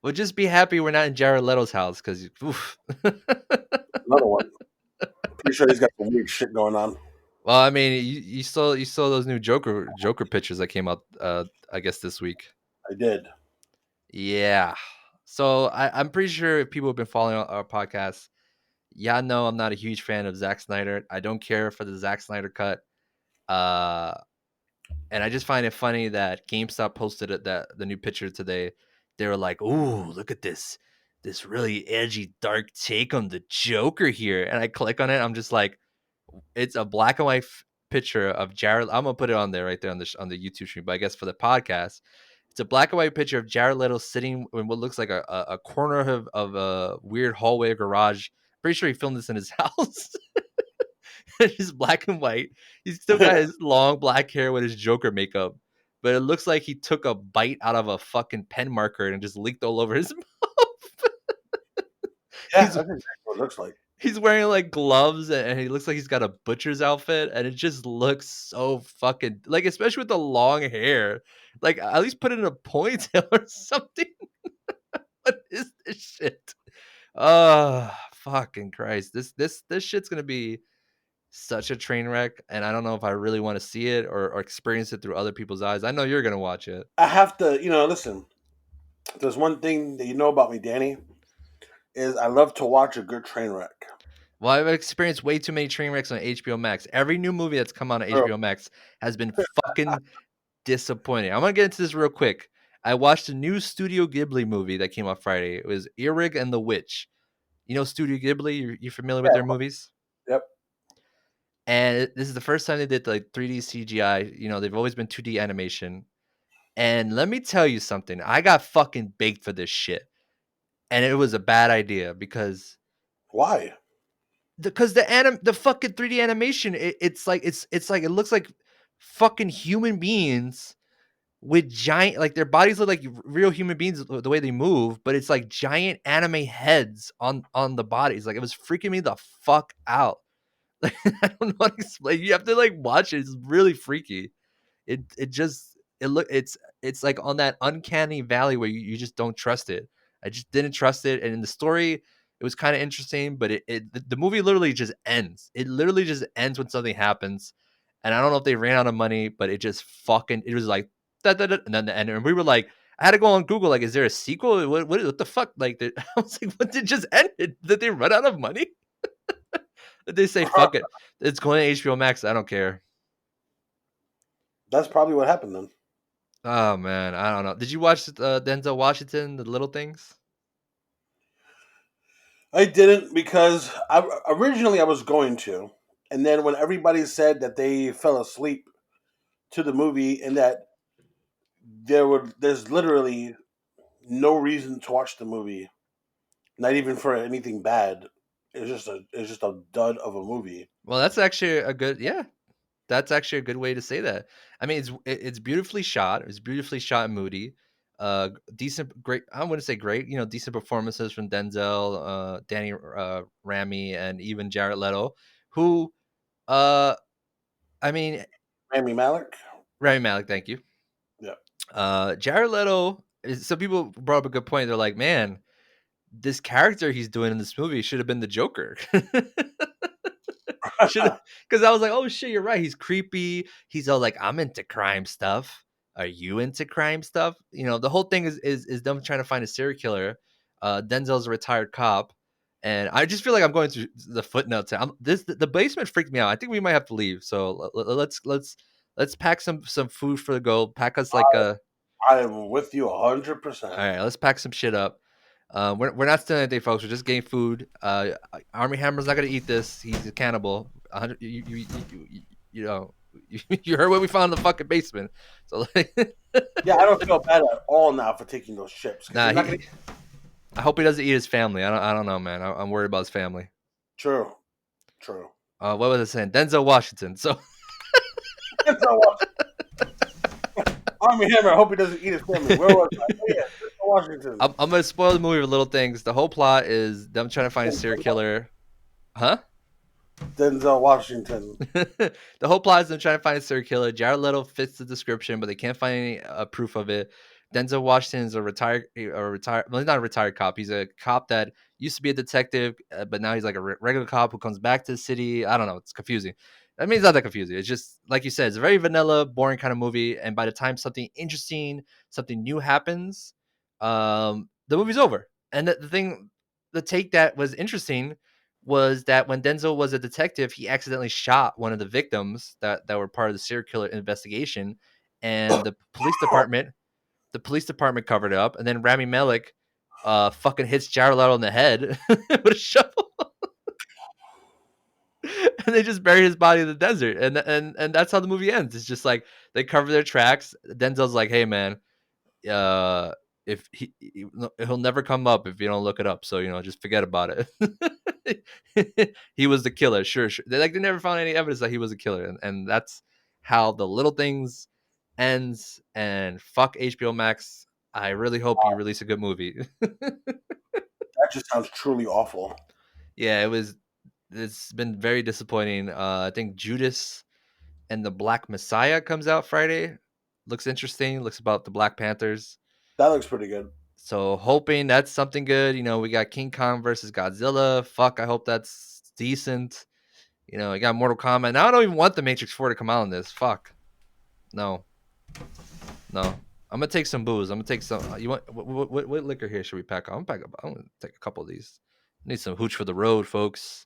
Well, just be happy we're not in Jared Leto's house because, Another one. Pretty sure he's got some weird shit going on. well, I mean, you saw those new Joker pictures that came out, I guess this week. I did. Yeah. So I'm pretty sure if people have been following our podcast, yeah, no, I'm not a huge fan of Zack Snyder. I don't care for the Zack Snyder cut. Uh, and I just find it funny that GameStop posted that the new picture today. They were like, "Ooh, look at this really edgy, dark take on the Joker here." And I click on it. I'm just like, it's a black and white picture of Jared. I'm gonna put it on there right there on the YouTube stream. But I guess for the podcast, it's a black and white picture of Jared Leto sitting in what looks like a corner of a weird hallway or garage. Pretty sure he filmed this in his house. It's black and white. He's still got his long black hair with his Joker makeup, but it looks like he took a bite out of a fucking pen marker and just leaked all over his mouth. Yeah, he's that's exactly what it looks like. he's wearing like gloves and he looks like he's got a butcher's outfit and it just looks so fucking like, especially with the long hair. Like at least put it in a ponytail or something. What is this shit? Oh, fucking Christ. This shit's gonna be such a train wreck, and I don't know if I really want to see it or experience it through other people's eyes. I know you're gonna watch it. I have to, listen. There's one thing that you know about me, Danny, is I love to watch a good train wreck. Well, I've experienced way too many train wrecks on HBO Max. Every new movie that's come out on Bro, HBO Max has been fucking disappointing. I'm gonna get into this real quick. I watched a new Studio Ghibli movie that came out Friday. It was Earwig and the Witch. You know Studio Ghibli? You familiar with yeah, their movies? yep. And this is the first time they did like 3D CGI. They've always been 2D animation. And let me tell you something. I got fucking baked for this shit. And it was a bad idea because Why? the fucking 3D animation, it's like it looks like fucking human beings with giant, like their bodies look like real human beings the way they move, but it's like giant anime heads on the bodies. Like it was freaking me the fuck out. Like I don't know how to explain. You have to like watch it. It's really freaky. It's like on that uncanny valley where you just don't trust it. I just didn't trust it, and in the story, it was kind of interesting, but the movie literally just ends. It literally just ends when something happens, and I don't know if they ran out of money, but it was like da, da, da, and then the end, and we were like. I had to go on Google, like, is there a sequel? What the fuck? Like, I was like, what did just end? Did they run out of money? Did they say, fuck it? It's going to HBO Max. I don't care. That's probably what happened then. Oh man, I don't know. Did you watch Denzel Washington, The Little Things? I didn't because originally I was going to, and then when everybody said that they fell asleep to the movie and that there's literally no reason to watch the movie, not even for anything bad. It's just a dud of a movie. Well, that's actually a good, yeah. That's actually a good way to say that. I mean, it's beautifully shot. It's beautifully shot and moody. Decent, great. I wouldn't say great. Decent performances from Denzel, Danny Rami, and even Jared Leto, who, uh, I mean, Rami Malek. Rami Malek. Thank you. Yeah. Jared Leto. Some people brought up a good point. They're like, man, this character he's doing in this movie should have been the Joker. Should, because I was like, oh shit, you're right. He's creepy. He's all like, I'm into crime stuff. Are you into crime stuff? The whole thing is them trying to find a serial killer. Denzel's a retired cop, and I just feel like I'm going through the footnotes. The basement freaked me out. I think we might have to leave. So let's pack some food for the go. Pack us like a. I am with you All 100%. right, let's pack some shit up. We're not stealing anything, folks. We're just getting food. Army Hammer's not gonna eat this. He's a cannibal. 100, you know, you heard what we found in the fucking basement. So like, Yeah, I don't feel bad at all now for taking those chips because nah, you're not gonna. I hope he doesn't eat his family. I don't know, man. I'm worried about his family. True, true. What was I saying? Denzel Washington. So Army Hammer. I hope he doesn't eat his family. Where was I? Oh, yeah, Washington. I'm gonna spoil the movie with little things. The whole plot is them trying to find a serial killer. Huh? Denzel Washington. The whole plot is them trying to find a serial killer. Jared Leto fits the description, but they can't find any proof of it. Denzel Washington is a retired, well, he's not a retired cop. He's a cop that used to be a detective, but now he's like a regular cop who comes back to the city. I don't know. It's confusing. I mean, it's not that confusing. It's just like you said, it's a very vanilla, boring kind of movie. And by the time something interesting, something new happens, the movie's over. And the take that was interesting was that when Denzel was a detective, he accidentally shot one of the victims that were part of the serial killer investigation, and the police department covered it up, and then Rami Malek fucking hits Jared Leto in the head with a shovel, and they just bury his body in the desert, and that's how the movie ends. It's just like they cover their tracks. Denzel's like, "Hey man, uh, if he'll never come up if you don't look it up, so just forget about it." He was the killer, sure. They never found any evidence that he was a killer, and that's how the little things ends. And fuck HBO Max. I really hope you release a good movie. That just sounds truly awful. Yeah, it's been very disappointing. I think Judas and the Black Messiah comes out Friday. Looks interesting. Looks about the Black Panthers. That looks pretty good. So hoping that's something good. We got King Kong versus Godzilla. Fuck, I hope that's decent. I got Mortal Kombat. Now I don't even want the Matrix 4 to come out on this. Fuck. No. No. I'm gonna take some booze. I'm gonna take some. You want what liquor here should we pack up? I'm gonna take a couple of these. Need some hooch for the road, folks.